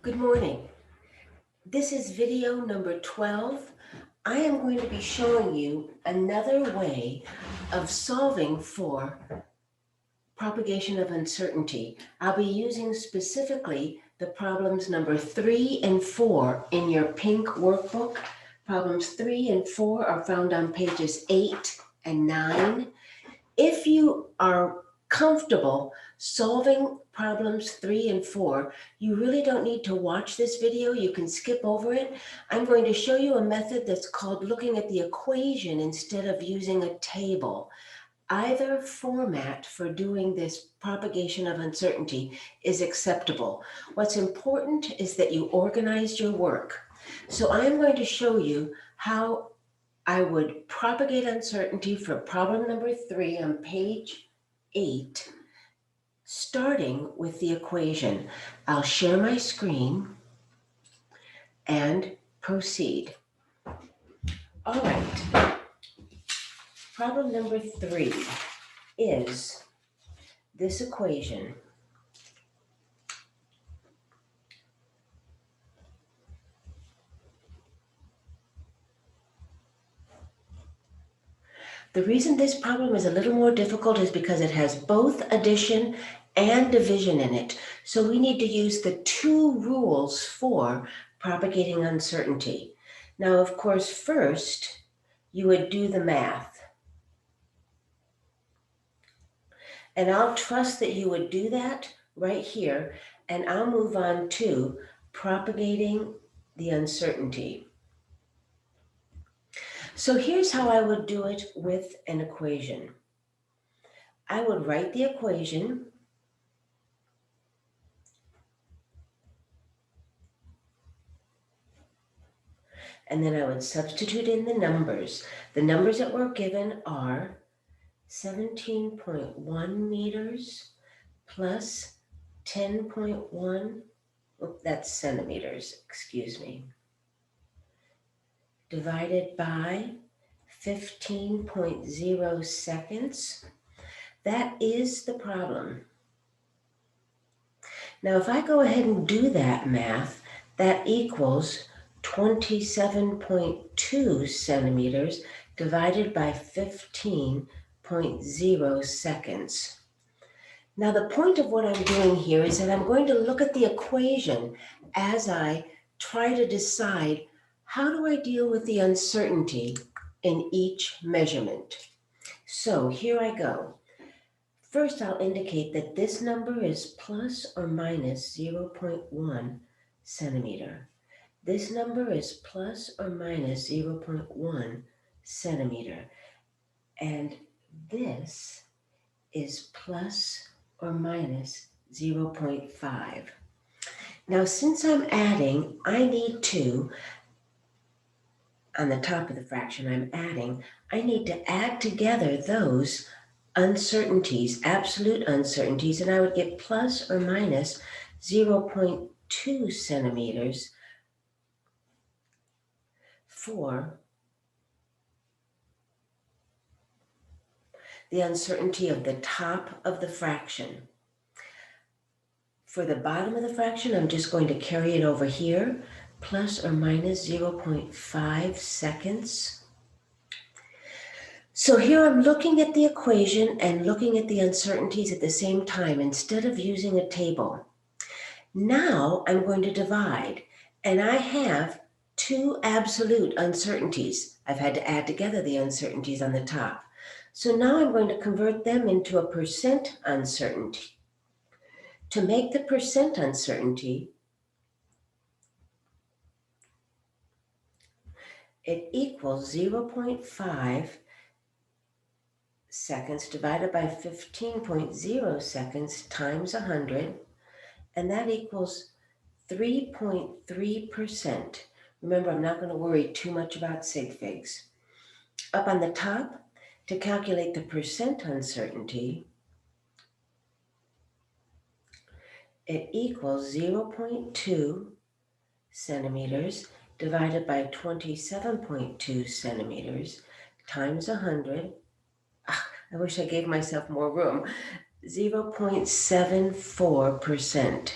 Good morning. This is video number 12. I am going to be showing you another way of solving for propagation of uncertainty. I'll be using specifically the problems number 3 and 4 in your pink workbook. Problems 3 and 4 are found on pages 8 and 9. If you are comfortable solving problems 3 and 4, you really don't need to watch this video. You can skip over it. I'm going to show you a method that's called looking at the equation instead of using a table. Either format for doing this propagation of uncertainty is acceptable. What's important is that you organize your work. So I'm going to show you how I would propagate uncertainty for problem number 3 on page 8, starting with the equation. I'll share my screen and proceed. All right. Problem number 3 is this equation. The reason this problem is a little more difficult is because it has both addition and division in it. So we need to use the two rules for propagating uncertainty. Now, of course, first you would do the math. And I'll trust that you would do that right here, and I'll move on to propagating the uncertainty. So here's how I would do it with an equation. I would write the equation, and then I would substitute in the numbers. The numbers that were given are 17.1 meters plus 10.1, that's centimeters, excuse me, divided by 15.0 seconds. That is the problem. Now, if I go ahead and do that math, that equals 27.2 centimeters divided by 15.0 seconds. Now, the point of what I'm doing here is that I'm going to look at the equation as I try to decide how do I deal with the uncertainty in each measurement. So here I go. First, I'll indicate that this number is plus or minus 0.1 centimeter. This number is plus or minus 0.1 centimeter. And this is plus or minus 0.5. Now, since I'm adding, I need to, on the top of the fraction I need to add together those uncertainties, absolute uncertainties, and I would get plus or minus 0.2 centimeters for the uncertainty of the top of the fraction. For the bottom of the fraction, I'm just going to carry it over here, plus or minus 0.5 seconds. So here I'm looking at the equation and looking at the uncertainties at the same time instead of using a table. Now I'm going to divide, and I have two absolute uncertainties. I've had to add together the uncertainties on the top. So now I'm going to convert them into a percent uncertainty. To make the percent uncertainty, it equals 0.5 seconds divided by 15.0 seconds times 100, and that equals 3.3%. Remember, I'm not going to worry too much about sig figs. Up on the top, to calculate the percent uncertainty, it equals 0.2 centimeters divided by 27.2 centimeters times 100. I wish I gave myself more room. 0.74%.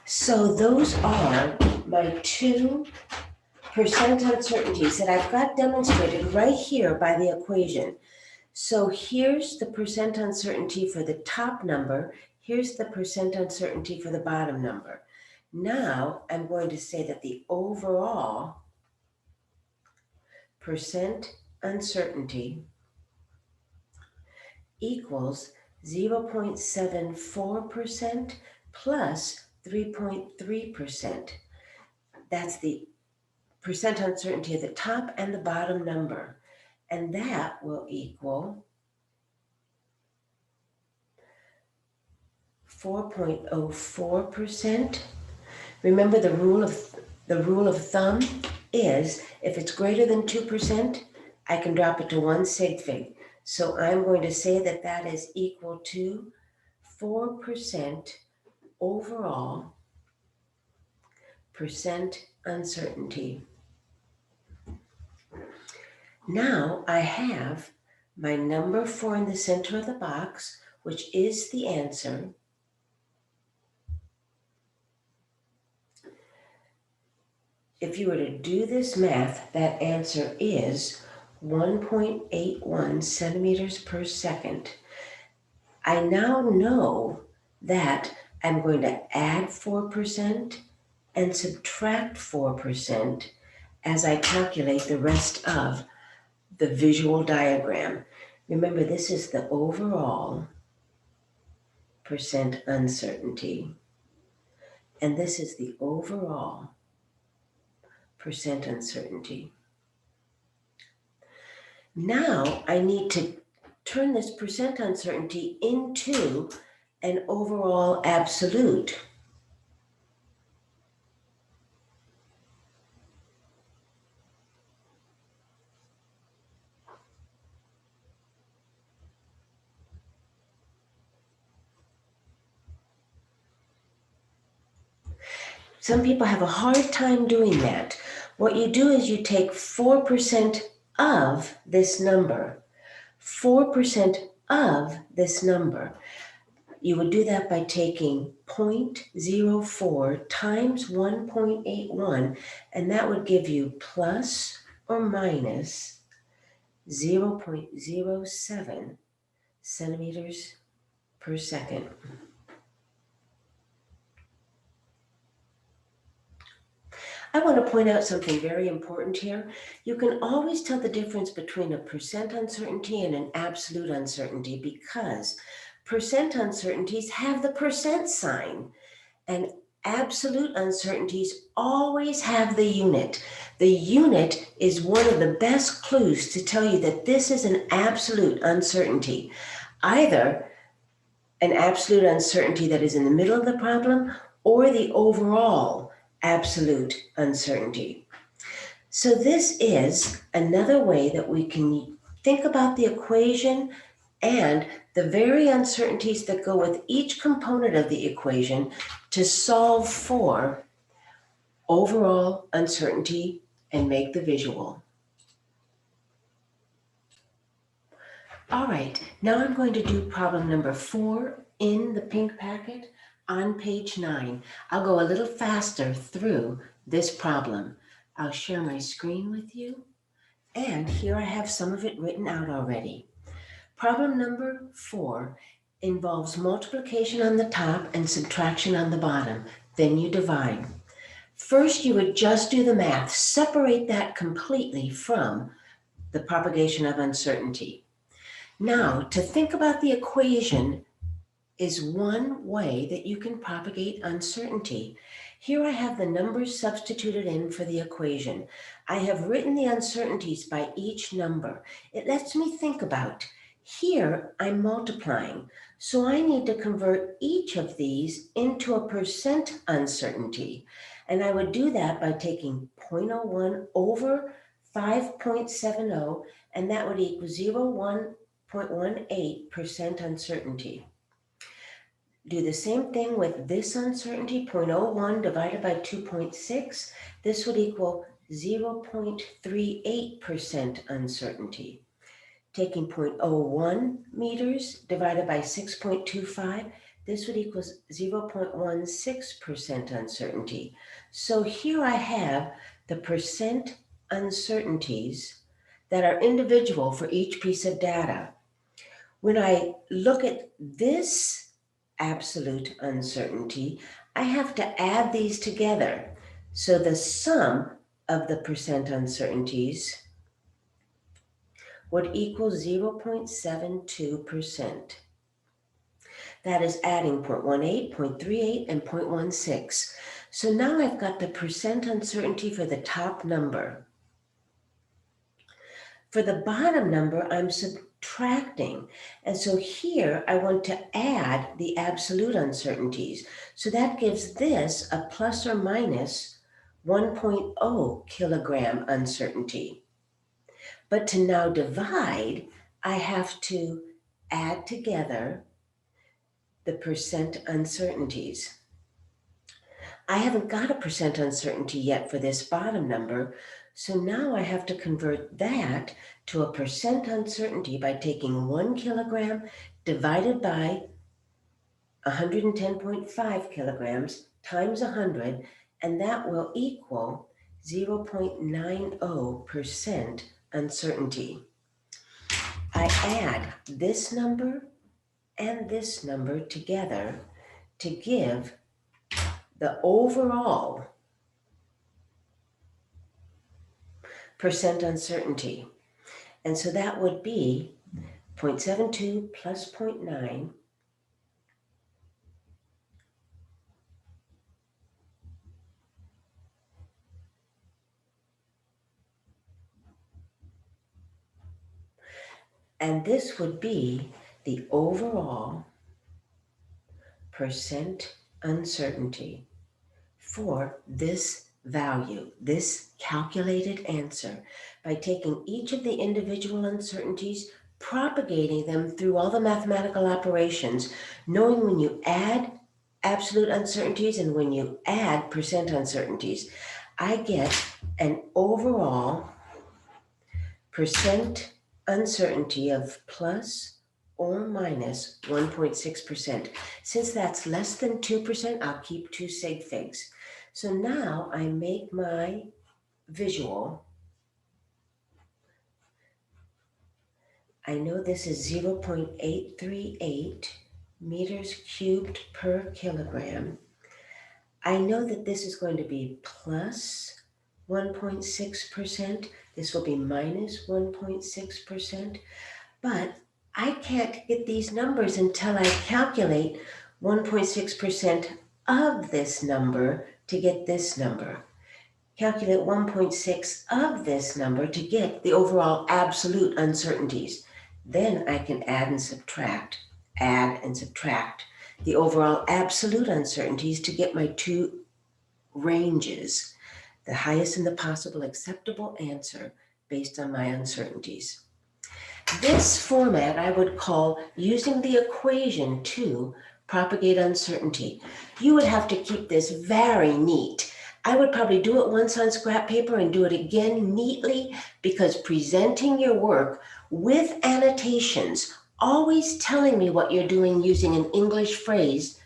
So those are my 2% uncertainties that I've got demonstrated right here by the equation. So here's the percent uncertainty for the top number. Here's the percent uncertainty for the bottom number. Now I'm going to say that the overall percent uncertainty equals 0.74% plus 3.3%. That's the percent uncertainty of the top and the bottom number. And that will equal 4.04%. Remember the rule of thumb is if it's greater than 2%, I can drop it to 1 sig fig. So I'm going to say that that is equal to 4% overall percent uncertainty. Now I have my number 4 in the center of the box, which is the answer. If you were to do this math, that answer is 1.81 centimeters per second. I now know that I'm going to add 4% and subtract 4% as I calculate the rest of the visual diagram. Remember, this is the overall percent uncertainty, and this is the overall percent uncertainty. Now I need to turn this percent uncertainty into an overall absolute. Some people have a hard time doing that. What you do is you take 4% of this number, 4% of this number. You would do that by taking 0.04 times 1.81, and that would give you plus or minus 0.07 centimeters per second. I want to point out something very important here. You can always tell the difference between a percent uncertainty and an absolute uncertainty because percent uncertainties have the percent sign and absolute uncertainties always have the unit. The unit is one of the best clues to tell you that this is an absolute uncertainty. Either an absolute uncertainty that is in the middle of the problem or the overall absolute uncertainty. So this is another way that we can think about the equation and the very uncertainties that go with each component of the equation to solve for overall uncertainty and make the visual. All right, now I'm going to do problem number 4 in the pink packet on page 9. I'll go a little faster through this problem. I'll share my screen with you, and here I have some of it written out already. Problem number 4 involves multiplication on the top and subtraction on the bottom. Then you divide. First, you would just do the math, separate that completely from the propagation of uncertainty. Now, to think about the equation is one way that you can propagate uncertainty. Here I have the numbers substituted in for the equation. I have written the uncertainties by each number. It lets me think about. Here I'm multiplying, so I need to convert each of these into a percent uncertainty. And I would do that by taking 0.01 over 5.70, and that would equal 0.18% uncertainty. Do the same thing with this uncertainty, 0.01 divided by 2.6. This would equal 0.38% uncertainty. Taking 0.01 meters divided by 6.25, this would equal 0.16% uncertainty. So here I have the percent uncertainties that are individual for each piece of data. When I look at this absolute uncertainty, I have to add these together. So the sum of the percent uncertainties would equal 0.72%. That is adding 0.18, 0.38, and 0.16. So now I've got the percent uncertainty for the top number. For the bottom number, I'm subtracting. And so here I want to add the absolute uncertainties. So that gives this a plus or minus 1.0 kilogram uncertainty. But to now divide, I have to add together the percent uncertainties. I haven't got a percent uncertainty yet for this bottom number, so now I have to convert that to a percent uncertainty by taking 1 kilogram divided by 110.5 kilograms times 100, and that will equal 0.90% uncertainty. I add this number and this number together to give the overall percent uncertainty. And so that would be 0.72 plus 0.9 and this would be the overall percent uncertainty for this value, this calculated answer, by taking each of the individual uncertainties, propagating them through all the mathematical operations, knowing when you add absolute uncertainties and when you add percent uncertainties, I get an overall percent uncertainty of plus or minus 1.6%. Since that's less than 2%, I'll keep 2 sig figs. So now I make my visual. I know this is 0.838 meters cubed per kilogram. I know that this is going to be plus 1.6%. This will be minus 1.6%. But I can't get these numbers until I calculate 1.6% of this number to get this number. Calculate 1.6 of this number to get the overall absolute uncertainties. Then I can add and subtract the overall absolute uncertainties to get my two ranges, the highest and the possible acceptable answer based on my uncertainties. This format I would call using the equation to propagate uncertainty. You would have to keep this very neat. I would probably do it once on scrap paper and do it again neatly, because presenting your work with annotations, always telling me what you're doing using an English phrase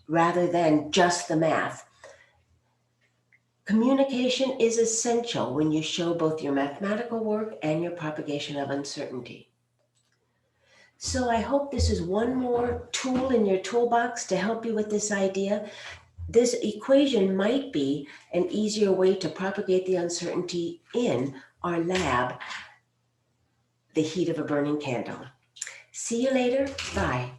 rather than just the math. Communication is essential when you show both your mathematical work and your propagation of uncertainty. So I hope this is one more tool in your toolbox to help you with this idea. This equation might be an easier way to propagate the uncertainty in our lab, the heat of a burning candle. See you later. Bye.